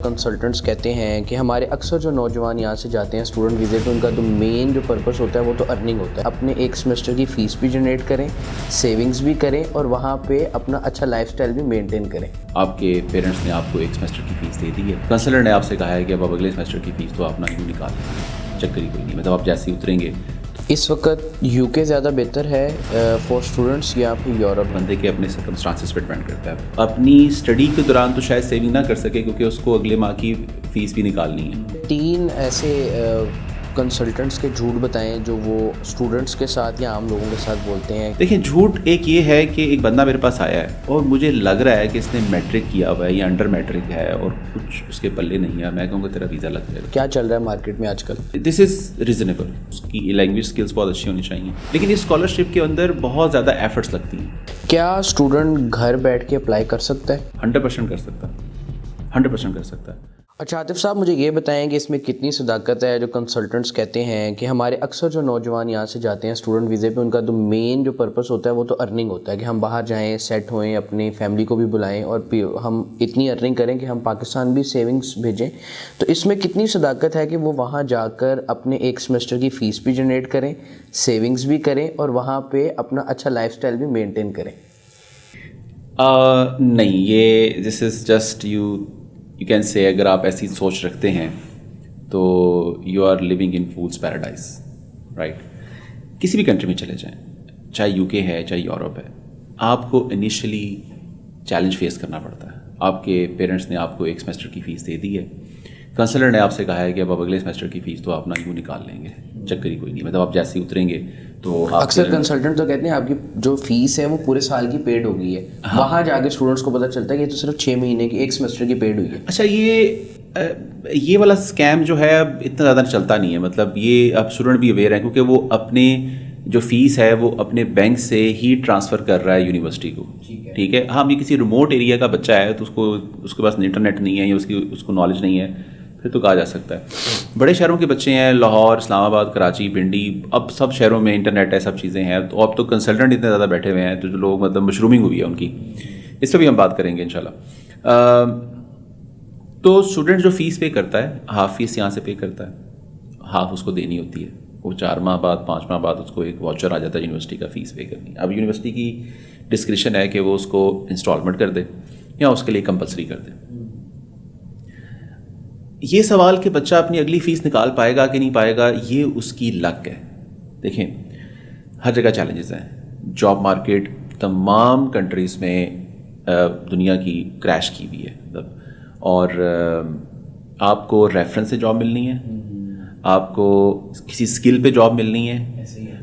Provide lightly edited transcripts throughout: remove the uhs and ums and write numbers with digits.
Consultants کہتے ہیں کہ ہمارے اکثر جو نوجوان یہاں سے جاتے ہیں اسٹوڈنٹ ویزے پہ، ان کا تو مین جو پرپس ہوتا ہے وہ تو ارننگ ہوتا ہے. اپنے ایک سیمسٹر کی فیس بھی جنریٹ کریں، سیونگز بھی کریں اور وہاں پہ اپنا اچھا لائف سٹائل بھی مینٹین کریں. آپ کے پیرنٹس نے آپ کو ایک سیمسٹر کی فیس دے دی ہے، کنسلر نے آپ سے کہا ہے کہ اب اگلے سیمسٹر کی فیس تو آپ نہ یوں نکال لیں، چکر ہی کوئی نہیں، مطلب آپ جیسے ہی اتریں گے. اس وقت یو کے زیادہ بہتر ہے فار اسٹوڈنٹس یا پھر یورپ؟ بندے کے اپنے سرکمسٹانسز پہ ڈپینڈ کرتا ہے. اپنی اسٹڈی کے دوران تو شاید سیونگ نہ کر سکے کیونکہ اس کو اگلے ماہ کی فیس بھی نکالنی ہے. 3 ایسے کنسلٹنٹس کے جھوٹ بتائیں جو وہ اسٹوڈنٹس کے ساتھ یا عام لوگوں کے ساتھ بولتے ہیں. دیکھیں، جھوٹ ایک یہ ہے کہ ایک بندہ میرے پاس آیا ہے اور مجھے لگ رہا ہے کہ اس نے میٹرک کیا ہوا ہے یا انڈر میٹرک ہے اور کچھ اس کے پلے نہیں ہے، میں کہوں گا تیرا ویزا لگ جائے گا. کیا چل رہا ہے مارکیٹ میں آج کل؟ دس از ریزنیبل. اس کی لینگویج اسکلس بہت اچھی ہونی چاہیے، لیکن اس اسکالرشپ کے اندر بہت زیادہ ایفرٹس لگتی ہیں. کیا اسٹوڈنٹ گھر بیٹھ کے اپلائی کر سکتا ہے؟ 100% کر سکتا ہے، 100% کر سکتا ہے. اچھا عاطف صاحب، مجھے یہ بتائیں کہ اس میں کتنی صداقت ہے جو کنسلٹنٹس کہتے ہیں کہ ہمارے اکثر جو نوجوان یہاں سے جاتے ہیں اسٹوڈنٹ ویزے پہ، ان کا تو مین جو پرپس ہوتا ہے وہ تو ارننگ ہوتا ہے کہ ہم باہر جائیں، سیٹ ہوئیں، اپنی فیملی کو بھی بلائیں اور ہم اتنی ارننگ کریں کہ ہم پاکستان بھی سیونگز بھیجیں. تو اس میں کتنی صداقت ہے کہ وہ وہاں جا کر اپنے ایک سیمسٹر کی فیس بھی جنریٹ کریں، سیونگز بھی کریں اور وہاں پہ اپنا اچھا لائف سٹائل بھی مینٹین کریں؟ نہیں، یہ this is just you can say اگر آپ ایسی سوچ رکھتے ہیں تو you are living in fools paradise, right. کسی بھی کنٹری میں چلے جائیں، چاہے یو کے ہے چاہے یورپ ہے، آپ کو انیشلی چیلنج فیس کرنا پڑتا ہے. آپ کے پیرنٹس نے آپ کو ایک سیمسٹر کی فیس دے دی ہے، کنسلر نے آپ سے کہا ہے کہ اب اگلے سیمسٹر کی فیس تو آپ نہ یوں نکال لیں گے، چکر ہی کوئی نہیں، مطلب آپ جیسے ہی اتریں گے تو اکثر کنسلٹنٹ تو کہتے ہیں آپ کی جو فیس ہے وہ پورے سال کی پیڈ ہو گئی ہے. وہاں جا کے اسٹوڈنٹس کو پتہ چلتا ہے کہ یہ تو صرف 6 مہینے کی ایک سیمسٹر کی پیڈ ہوئی ہے. اچھا، یہ والا اسکیم جو ہے اب اتنا زیادہ چلتا نہیں ہے. مطلب یہ اب اسٹوڈنٹ بھی اویئر ہیں کیونکہ وہ اپنے جو فیس ہے وہ اپنے بینک سے ہی ٹرانسفر کر رہا ہے یونیورسٹی کو. ٹھیک ہے، ہاں، یہ کسی ریموٹ ایریا کا بچہ ہے تو اس کے پاس انٹرنیٹ نہیں ہے یا اس کو نالج نہیں ہے، پھر تو کہا جا سکتا ہے. بڑے شہروں کے بچے ہیں، لاہور، اسلام آباد، کراچی، پنڈی، اب سب شہروں میں انٹرنیٹ ہے، سب چیزیں ہیں. تو اب تو کنسلٹنٹ اتنے زیادہ بیٹھے ہوئے ہیں تو جو لوگ مطلب مشرومنگ ہوئی ہے ان کی، اس پہ بھی ہم بات کریں گے انشاءاللہ. تو اسٹوڈنٹ جو فیس پے کرتا ہے، ہاف فیس یہاں سے پے کرتا ہے، ہاف اس کو دینی ہوتی ہے. وہ 4 ماہ بعد 5 ماہ بعد اس کو ایک واچر آ جاتا ہے یونیورسٹی کا فیس پے کرنی. اب یونیورسٹی کی ڈسکرپشن ہے کہ وہ اس کو انسٹالمنٹ کر دے یا اس کے لیے کمپلسری کر دے. یہ سوال کہ بچہ اپنی اگلی فیس نکال پائے گا کہ نہیں پائے گا، یہ اس کی لک ہے. دیکھیں، ہر جگہ چیلنجز ہیں. جاب مارکیٹ تمام کنٹریز میں دنیا کی کریش کی ہوئی ہے، اور آپ کو ریفرنس سے جاب ملنی ہے، آپ کو کسی اسکل پہ جاب ملنی ہے.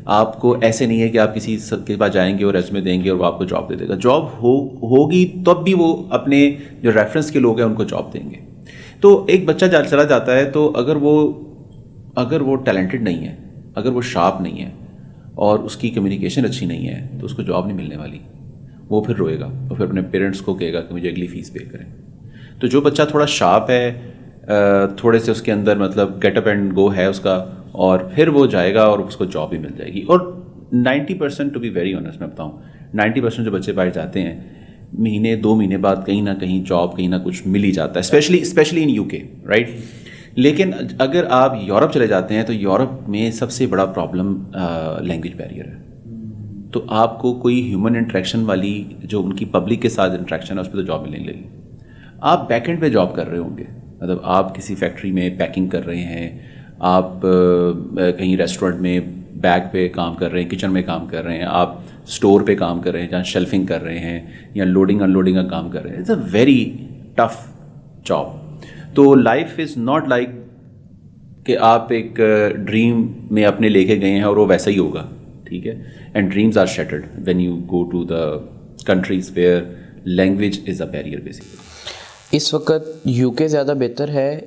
آپ کو ایسے نہیں ہے کہ آپ کسی کے پاس جائیں گے اور ریزیومے دیں گے اور وہ آپ کو جاب دے دے گا. جاب ہوگی تب بھی وہ اپنے جو ریفرنس کے لوگ ہیں ان کو جاب دیں گے. تو ایک بچہ چلا جاتا ہے تو اگر وہ ٹیلنٹڈ نہیں ہے، اگر وہ شارپ نہیں ہے اور اس کی کمیونیکیشن اچھی نہیں ہے تو اس کو جاب نہیں ملنے والی. وہ پھر روئے گا، وہ پھر اپنے پیرنٹس کو کہے گا کہ مجھے اگلی فیس پے کریں. تو جو بچہ تھوڑا شارپ ہے، تھوڑے سے اس کے اندر مطلب گیٹ اپ اینڈ گو ہے اس کا، اور پھر وہ جائے گا اور اس کو جاب بھی مل جائے گی. اور 90% ٹو بی ویری آنیسٹ میں بتاؤں، 90% جو بچے باہر جاتے ہیں مہینے 2 مہینے بعد کہیں نہ کہیں جاب کہیں نہ کچھ مل ہی جاتا ہے، اسپیشلی ان یو کے، رائٹ. لیکن اگر آپ یورپ چلے جاتے ہیں تو یورپ میں سب سے بڑا پرابلم لینگویج بیریئر ہے. تو آپ کو کوئی ہیومن انٹریکشن والی جو ان کی پبلک کے ساتھ انٹریکشن ہے اس پہ تو جاب ملنے لگی. آپ بیک اینڈ پہ جاب کر رہے ہوں گے، مطلب آپ کسی فیکٹری میں پیکنگ کر رہے ہیں، آپ کہیں ریسٹورنٹ میں بیگ پہ کام کر رہے ہیں، کچن میں کام کر رہے ہیں، آپ اسٹور پہ کام کر رہے ہیں جہاں شیلفنگ کر رہے ہیں یا لوڈنگ ان لوڈنگ کا کام کر رہے ہیں. It's a very tough job. تو لائف از ناٹ لائک کہ آپ ایک ڈریم میں اپنے لے کے گئے ہیں اور وہ ویسا ہی ہوگا. ٹھیک ہے، and dreams are shattered when you go to the countries where language is a barrier basically. اس وقت یو کے زیادہ بہتر ہے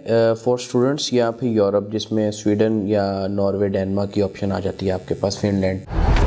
فار اسٹوڈنٹس یا پھر یورپ، جس میں سویڈن یا ناروے، ڈینمارک کی آپشن آ جاتی ہے آپ کے پاس، فن لینڈ؟